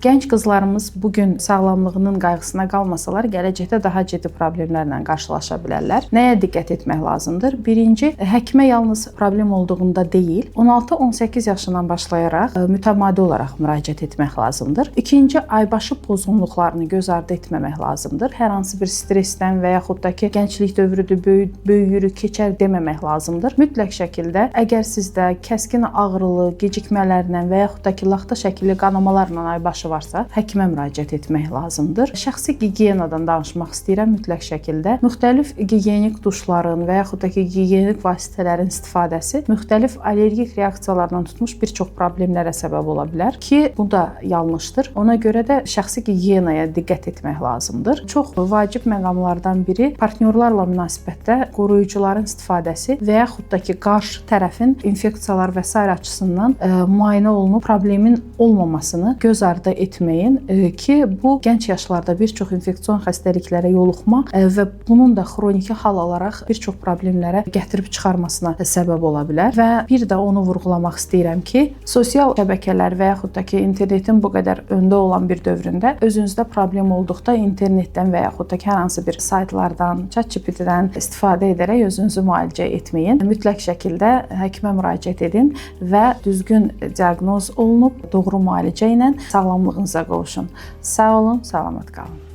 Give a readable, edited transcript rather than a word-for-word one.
Gənc qızlarımız bugün sağlamlığının qayğısına qalmasalar, gələcəkdə daha ciddi problemlərlə qarşılaşa bilərlər. Nəyə diqqət etmək lazımdır? Birinci, həkimə yalnız problem olduğunda deyil, 16-18 yaşından başlayaraq mütəmadi olaraq müraciət etmək lazımdır. İkinci, aybaşı pozğunluqlarını göz ardı etməmək lazımdır. Hər hansı bir stressdən və yaxud da ki, gənclik dövrüdür, böyüyürük, keçər deməmək lazımdır. Mütləq şəkildə, əgər sizdə kəskin ağrılı, gecikmələrlə və yaxud da ki, laxta şəkilli qanamalarla aybaşı varsa, həkimə müraciət etmək lazımdır. Şəxsi gigiyenadan danışmaq istəyirəm mütləq şəkildə. Müxtəlif gigiyenik duşların və yaxud da ki, gigiyenik vasitələrin istifadəsi müxtəlif allergik reaksiyalardan tutmuş bir çox problemlərə səbəb ola bilər ki, bu da yanlışdır. Ona görə də şəxsi gigiyenaya diqqət etmək lazımdır. Çox vacib məqamlardan biri partnyorlarla münasibətdə qoruyucuların istifadəsi və yaxud da ki, qarşı tərəfin infeksiyalar və s. açısından müayinə olunub problemin olmamasını göz ardı etməyin ki, bu gənc yaşlarda bir çox infeksion xəstəliklərə yoluxma və bunun da xroniki hal alaraq bir çox problemlərə gətirib çıxarmasına səbəb ola bilər. Və bir də onu vurğulamaq istəyirəm ki, sosial şəbəkələr və yaxud da ki, internetin bu qədər öndə olan bir dövründə özünüzdə problem olduqda internetdən və yaxud da ki, hər hansı bir saytlardan, ChatGPT-dən istifadə edərək özünüzü müalicə etməyin. Mütləq şəkildə həkimə müraciət edin və düzgün diaqnoz olunub, doğru müalicə ilə sağlamlığınıza qovuşun. Sağ olun, salamat qalın.